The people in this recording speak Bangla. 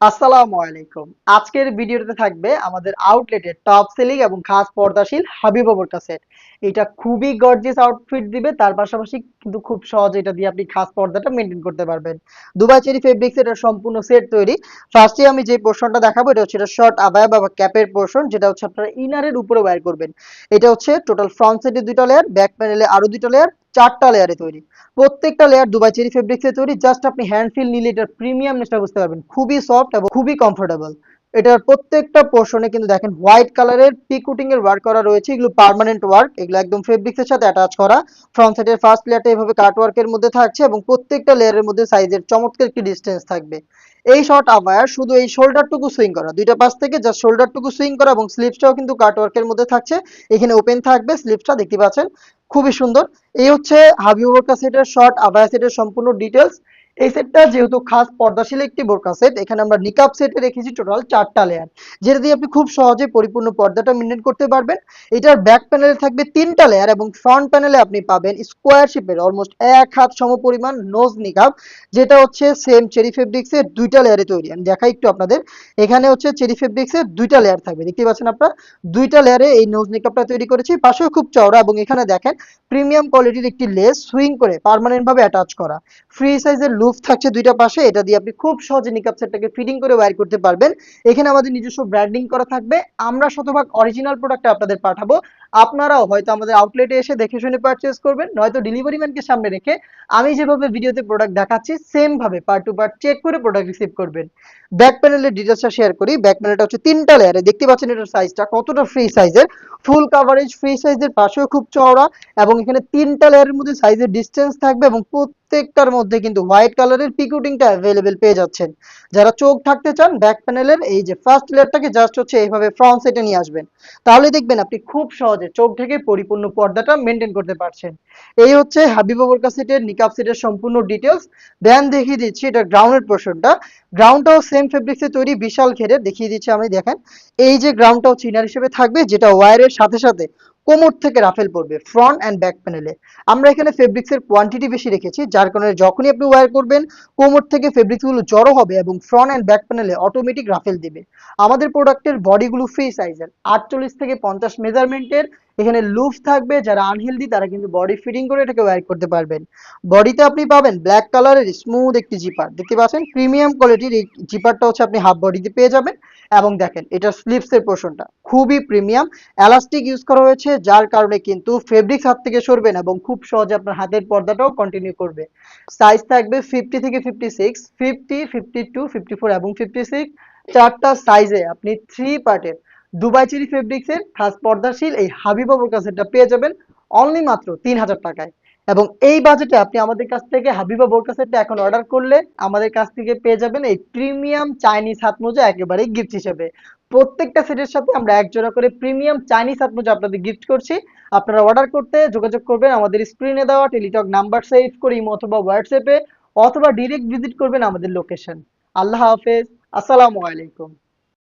আসসালামু আলাইকুম। আজকের ভিডিওতে থাকবে আমাদের আউটলেটের টপ সেলিং এবং খাস পর্দাশীল হাবিবা বোরকা সেট। এটা খুবই গর্জিয়াস আউটফিট দিবে, তার পাশাপাশি কিন্তু খুব সহজে এটা দিয়ে আপনি খাস পর্দাটা মেনটেন করতে পারবেন। দুবাই চেরি ফেব্রিক্স এর সম্পূর্ণ সেট তৈরি। ফার্স্টে আমি যে পোরশনটা দেখাবো এটা হচ্ছে শর্ট আবায়া বা ক্যাপের পোরশন, যেটা হচ্ছে আপনারা ইনারের উপরে ওয়্যার করবেন। এটা হচ্ছে টোটাল ফ্রন্ট সাইডে 2টা লেয়ার, ব্যাক প্যানেলে আরো 2টা লেয়ার, 4টা লেয়ারে তৈরি। প্রত্যেকটা লেয়ার দুবাই চেরি ফেব্রিক্স এ তৈরি। জাস্ট আপনি হ্যান্ড ফিল নিলে এটার প্রিমিয়ামনেসটা বুঝতে পারবেন। খুবই সফট এবং খুবই কমফোর্টেবল। এটার প্রত্যেকটা পোর্শনে কিন্তু দেখেন হোয়াইট কালারের পিকুটিং এর ওয়ার্ক করা রয়েছে। এগুলো পার্মানেন্ট ওয়ার্ক, এগুলো একদম ফেব্রিক্স এর সাথে অ্যাটাচ করা। ফ্রন্ট সাইডের ফার্স্ট লেয়ারটা এভাবে কাট ওয়ার্কের মধ্যে থাকছে এবং প্রত্যেকটা লেয়ারের মধ্যে সাইজের চমৎকার একটি ডিসটেন্স থাকবে। এই শর্ট আবায়ার শুধু এই শোল্ডারটুকু সুইং করা, দুইটা পাশ থেকে জাস্ট শোল্ডারটুকু সুইং করা এবং স্লিভসটাও কিন্তু কাট ওয়ার্কের মধ্যে থাকছে। এখানে ওপেন থাকবে, স্লিভসটা দেখতে পাচ্ছেন খুবই সুন্দর। এই হচ্ছে হাবিব বোরকা সেটের শর্ট আবায়া সেটের সম্পূর্ণ ডিটেলস। এই সেটটা যেহেতু খাস পর্দাশীল একটি বোরকা সেট, এখানে আমরা নিকাব সেটে রেখেছি টোটাল 4টা লেয়ার, যেটা দিয়ে আপনি খুব সহজে পরিপূর্ণ পর্দাটা মেনটেন করতে পারবেন। এটার ব্যাক প্যানেলে থাকবে 3টা লেয়ার এবং ফ্রন্ট প্যানেলে আপনি পাবেন স্কোয়ার শেপের অলমোস্ট 1 হাত সমপরিমাণ নোজ নিকাব, যেটা হচ্ছে সেম চেরি ফেব্রিক্স এর 2টা লেয়ারে তৈরি। আমি দেখাই একটু আপনাদের। এখানে হচ্ছে চেরি ফেব্রিক্স এর 2টা লেয়ার থাকবে, দেখতে পাচ্ছেন আপনারা। 2টা লেয়ারে এই নোজ নিকাবটা তৈরি করেছি, পাশেও খুব চওড়া এবং এখানে দেখেন প্রিমিয়াম কোয়ালিটির একটি লেস সুইং করে পার্মানেন্ট ভাবে অ্যাটাচ করা। ফ্রি সাইজের লুফ থাকছে 2টা পাশে, এটা দিয়ে আপনি খুব সহজে নিকাব সেটটাকে ফিটিং করে ওয়্যার করতে পারবেন। এখানে আমাদের নিজস্ব ব্র্যান্ডিং করা থাকবে। আমরা শতভাগ অরিজিনাল প্রোডাক্ট আপনাদের পাঠাবো। আপনারাও হয়তো আমাদের আউটলেটে এসে দেখে শুনে পারচেজ করবেন, নয়তো ডেলিভারি ম্যানকে সামনে রেখে আমি যেভাবে ভিডিওতে প্রোডাক্ট দেখাচ্ছি সেম ভাবে পার্ট টু পার্ট চেক করে প্রোডাক্ট রিসিভ করবেন। ব্যাক প্যানেলের ডিটেলসটা শেয়ার করি। ব্যাক প্যানেলটা হচ্ছে 3টা লেয়ারে, দেখতে পাচ্ছেন এটার সাইজটা কতটা ফ্রি সাইজের। ফুল কাভারেজ ফ্রি সাইজের, পাশেও খুব চওড়া এবং এখানে 3টা লেয়ারের মধ্যে সাইজের ডিসটেন্স থাকবে এবং প্রত্যেকটার মধ্যে কিন্তু হোয়াইট কালারের পিকুটিংটা অ্যাভেলেবেল পেয়ে যাচ্ছেন। যারা চোখ থাকতে চান ব্যাক প্যানেলের এই যে ফার্স্ট লেয়ারটাকে জাস্ট হচ্ছে এইভাবে ফ্রন্ট সাইডে নিয়ে আসবেন, তাহলে দেখবেন আপনি খুব সহজে চোখ ঢেকে পরিপূর্ণ পর্দাটা মেনটেন করতে পারছেন। এই হচ্ছে হাবিবা বোরকা সেটের নিকাব সেটের সম্পূর্ণ ডিটেলস। দেন দেখিয়ে দিচ্ছি এটা গ্রাউন্ডের পোর্শনটা। গ্রাউন্ডটাও সেম ফেব্রিক্সে তৈরি, বিশাল ঘেরে দেখিয়ে দিচ্ছি আমি। দেখেন এই যে গ্রাউন্ডটাও চিনার হিসেবে থাকবে, যেটা ওয়্যারের সাথে সাথে কোমর থেকে রাফেল পড়বে ফ্রন্ট অ্যান্ড ব্যাক প্যানেলে। আমরা এখানে ফেব্রিক্সের কোয়ান্টিটি বেশি রেখেছি, যার কারণে যখনই আপনি ওয়্যার করবেন কোমর থেকে ফেব্রিক্সগুলো জড়ো হবে এবং ফ্রন্ট অ্যান্ড ব্যাক প্যানেলে অটোমেটিক রাফেল দিবে। আমাদের প্রোডাক্টের বডিগুলো ফ্রি সাইজের 48 থেকে 50 মেজারমেন্টের। এখানে লুফ থাকবে, যারা আনহেলদি তারা কিন্তু বডি ফিটিং করে এটাকে ওয়্যার করতে পারবেন। বডিতে আপনি পাবেন ব্ল্যাক কালারের স্মুথ একটি জিপার, দেখতে পাচ্ছেন প্রিমিয়াম কোয়ালিটির। এই জিপারটা হচ্ছে আপনি হাফ বডিতে পেয়ে যাবেন। এবং দেখেন এটা স্লিভসের পোর্শনটা খুবই প্রিমিয়াম, এলাস্টিক ইউজ করা হয়েছে, যার কারণে কিন্তু ফেব্রিক্স হাত থেকে সরবে না এবং খুব সহজে আপনার হাতের পর্দাটাও কন্টিনিউ করবে। সাইজ থাকবে 50 থেকে 56, 50, 52, 54 এবং 56। 4টা সাইজে আপনি 3 পার্টের দুবাই চেরি ফেব্রিক্সের খাস পর্দাশীল এই হাবিবা বোরকা সেটটা পেয়ে যাবেন অনলি মাত্র 3000 টাকায়। এবং এই বাজেটে আপনি আমাদের কাছ থেকে হাবিবা বোরকা সেটটা এখন অর্ডার করলে আমাদের কাছ থেকে পেয়ে যাবেন এই প্রিমিয়াম চাইনিজ হাত মোজা একেবারে গিফট হিসেবে। প্রত্যেকটা সেটের সাথে আমরা এক জোড়া করে প্রিমিয়াম চাইনিজ হাত মোজা আপনাদের গিফট করছি। আপনারা অর্ডার করতে যোগাযোগ করবেন আমাদের স্ক্রিনে দেওয়া টেলিটক নাম্বার সেভ করে ইমো অথবা হোয়াটসঅ্যাপে, অথবা ডিরেক্ট ভিজিট করবেন আমাদের লোকেশন। আল্লাহ হাফেজ, আসসালামু আলাইকুম।